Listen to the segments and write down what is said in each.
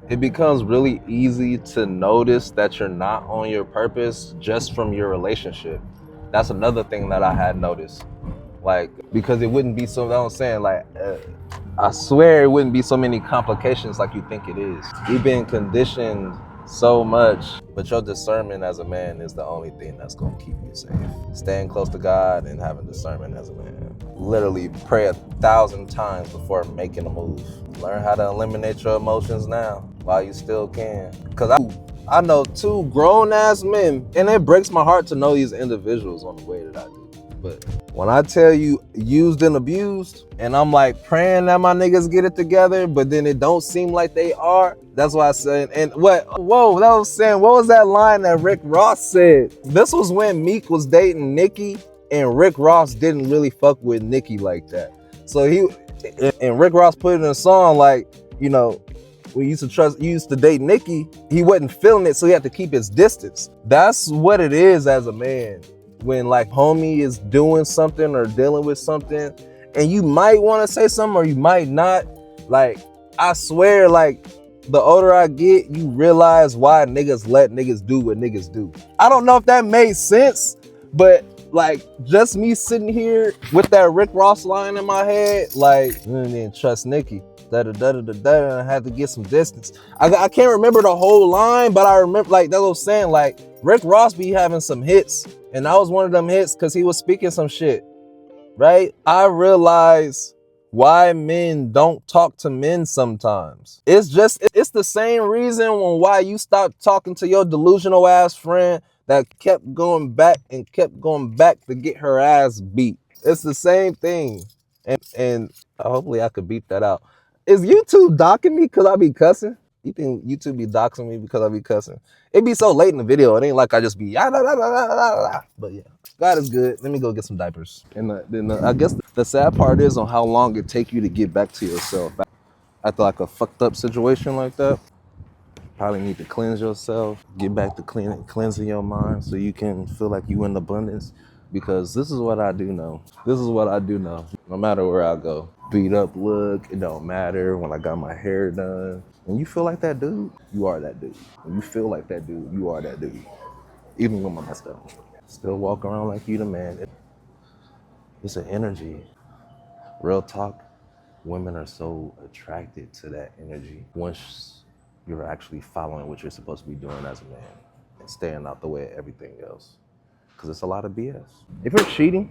It becomes really easy to notice that you're not on your purpose just from your relationship. That's another thing that I had noticed. Like, because it wouldn't be so, you know what I'm saying, like, I swear it wouldn't be so many complications like you think it is. We've been conditioned so much, but your discernment as a man is the only thing that's gonna keep you safe. Staying close to God and having discernment as a man. Literally pray 1,000 times before making a move. Learn how to eliminate your emotions now while you still can. Cause I know 2 grown ass men, and it breaks my heart to know these individuals on the way that I do. But when I tell you used and abused, and I'm like praying that my niggas get it together, but then it don't seem like they are. That's why I said, and what was that line that Rick Ross said? This was when Meek was dating Nicki, and Rick Ross didn't really fuck with Nicki like that. So and Rick Ross put it in a song like, you know, we used to date Nicki, he wasn't feeling it, so he had to keep his distance. That's what it is as a man. When like homie is doing something or dealing with something, and you might want to say something or you might not. Like, I swear, like, the older I get, you realize why niggas let niggas do what niggas do. I don't know if that made sense, but like, just me sitting here with that Rick Ross line in my head, like, I didn't trust Nicki. And I had to get some distance. I can't remember the whole line, but I remember, like, that's what I'm saying. Like, Rick Ross be having some hits, and that was one of them hits because he was speaking some shit, right? I realize why men don't talk to men sometimes. It's the same reason why you stopped talking to your delusional ass friend that kept going back to get her ass beat. It's the same thing. And hopefully I could beat that out. Is YouTube docking me because I be cussing? You think YouTube be doxing me because I be cussing? It be so late in the video. It ain't like I just be but yeah, God is good. Let me go get some diapers. And then I guess the sad part is on how long it take you to get back to yourself after like a fucked up situation like that. Probably need to cleanse yourself, get back to cleansing your mind so you can feel like you in abundance. Because this is what I do know. No matter where I go, beat up look, it don't matter. When I got my hair done, when you feel like that dude, you are that dude. When you feel like that dude, you are that dude. Even when I'm messed up, still walk around like you the man. It's an energy. Real talk. Women are so attracted to that energy once you're actually following what you're supposed to be doing as a man and staying out the way of everything else. Because it's a lot of BS. If you're cheating,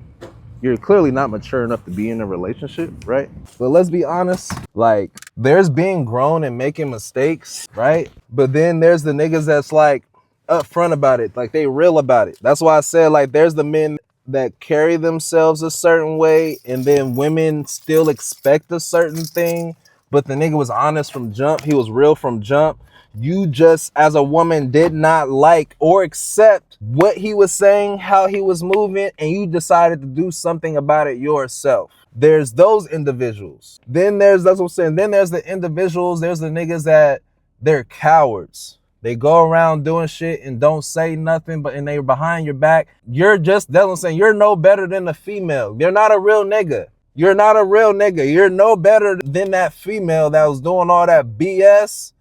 you're clearly not mature enough to be in a relationship, right? But let's be honest, like, there's being grown and making mistakes, right? But then there's the niggas that's like upfront about it, like they real about it. That's why I said, like, there's the men that carry themselves a certain way, and then women still expect a certain thing, but the nigga was honest from jump. He was real from jump. You just, as a woman, did not like or accept what he was saying, how he was moving, and you decided to do something about it yourself. There's those individuals. That's what I'm saying. Then there's the individuals, there's the niggas that they're cowards. They go around doing shit and don't say nothing, and they're behind your back. That's what I'm saying. You're no better than the female. You're not a real nigga. You're not a real nigga. You're no better than that female that was doing all that BS.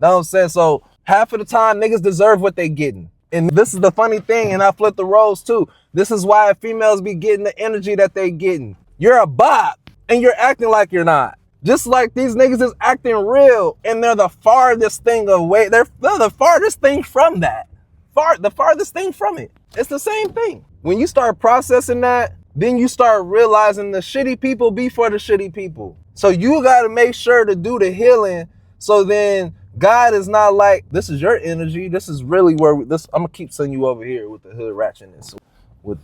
Know what I'm saying? So half of the time, niggas deserve what they getting. And this is the funny thing, and I flip the roles too. This is why females be getting the energy that they getting. You're a bop, and you're acting like you're not. Just like these niggas is acting real, and they're the farthest thing away. They're the farthest thing from that. The farthest thing from it. It's the same thing. When you start processing that, then you start realizing the shitty people be for the shitty people. So you got to make sure to do the healing. So then God is not like, this is your energy. This is really where I'm gonna keep sending you over here with the hood ratchetness, with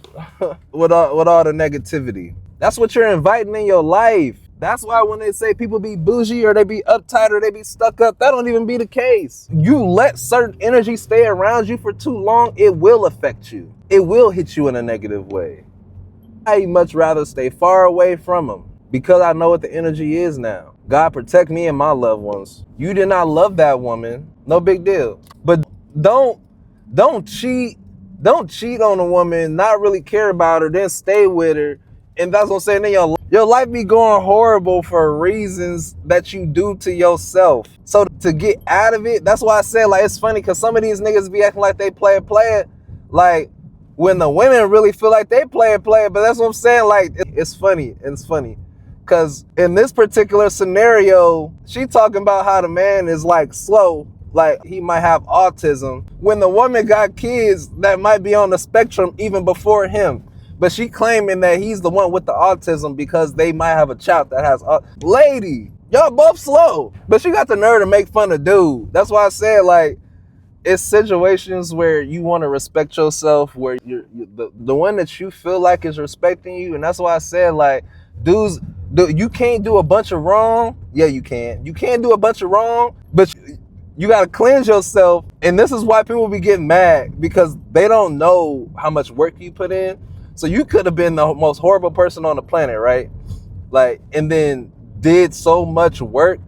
all the negativity. That's what you're inviting in your life. That's why when they say people be bougie or they be uptight or they be stuck up, that don't even be the case. You let certain energy stay around you for too long, it will affect you. It will hit you in a negative way. I'd much rather stay far away from them because I know what the energy is now. God protect me and my loved ones. You did not love that woman, no big deal. But don't cheat. Don't cheat on a woman, not really care about her, then stay with her. And that's what I'm saying, then Your life be going horrible for reasons that you do to yourself. So to get out of it, that's why I said, like, it's funny because some of these niggas be acting like they play it. Like, when the women really feel like they play it. But that's what I'm saying. Like, it's funny. It's funny. Because in this particular scenario, she talking about how the man is, like, slow. Like, he might have autism. When the woman got kids that might be on the spectrum even before him. But she claiming that he's the one with the autism because they might have a child that has lady, y'all both slow. But she got the nerve to make fun of dude. That's why I said, like, it's situations where you want to respect yourself, where you're the one that you feel like is respecting you. And that's why I said, like, dudes, you can't do a bunch of wrong. Yeah, you can. You can't do a bunch of wrong, but you got to cleanse yourself. And this is why people be getting mad, because they don't know how much work you put in. So you could have been the most horrible person on the planet, right? Like, and then did so much work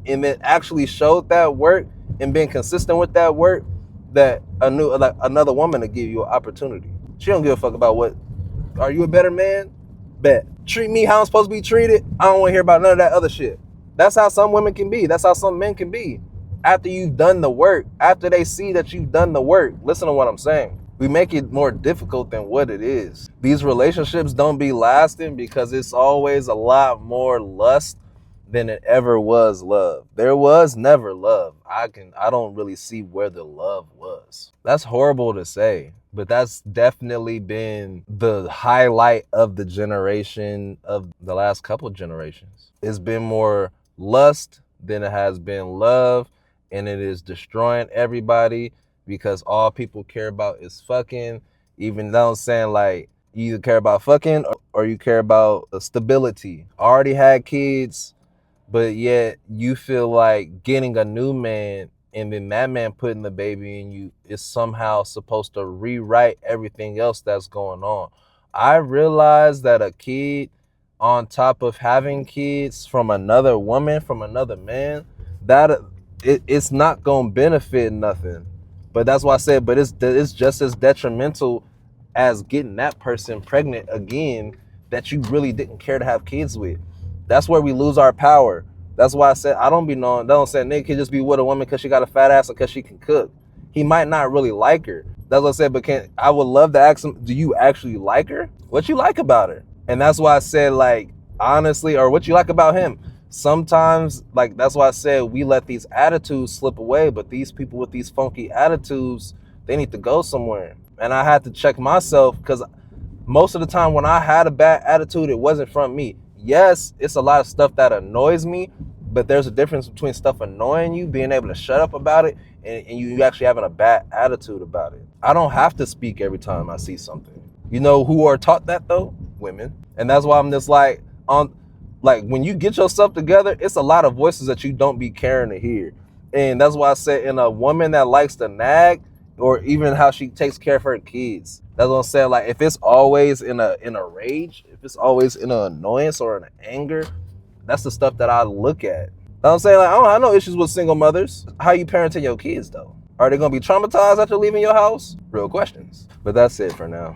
and then actually showed that work and been consistent with that work, that another woman to give you an opportunity. She don't give a fuck about what, are you a better man? Bet. Treat me how I'm supposed to be treated. I don't want to hear about none of that other shit. That's how some women can be. That's how some men can be. After you've done the work, after they see that you've done the work, listen to what I'm saying. We make it more difficult than what it is. These relationships don't be lasting because it's always a lot more lust than it ever was love. There was never love. I don't really see where the love was. That's horrible to say, but that's definitely been the highlight of the generation, of the last couple generations. It's been more lust than it has been love, and it is destroying everybody because all people care about is fucking. Even though I'm saying, like, you either care about fucking or you care about stability. Already had kids, but yet you feel like getting a new man and then that man putting the baby in you is somehow supposed to rewrite everything else that's going on. I realized that a kid on top of having kids from another woman, from another man, that it's not gonna benefit nothing. But that's why I said, but it's just as detrimental as getting that person pregnant again that you really didn't care to have kids with. That's where we lose our power. That's why I said I don't say nigga can just be with a woman because she got a fat ass or because she can cook. He might not really like her. That's what I said, but I would love to ask him, do you actually like her? What you like about her? And that's why I said, like, honestly, or what you like about him. Sometimes, like, that's why I said we let these attitudes slip away, but these people with these funky attitudes, they need to go somewhere. And I had to check myself, because most of the time when I had a bad attitude, it wasn't from me. Yes, it's a lot of stuff that annoys me, but there's a difference between stuff annoying you, being able to shut up about it, and you actually having a bad attitude about it. I don't have to speak every time I see something. You know who are taught that though? Women. And that's why I'm just like, when you get yourself together, it's a lot of voices that you don't be caring to hear. And that's why I said, in a woman that likes to nag, or even how she takes care of her kids, that's what I'm saying. Like, if it's always in a rage, if it's always in an annoyance or an anger, that's the stuff that I look at. Know what I'm saying? Like, I have no issues with single mothers. How you parenting your kids though? Are they gonna be traumatized after leaving your house? Real questions. But that's it for now.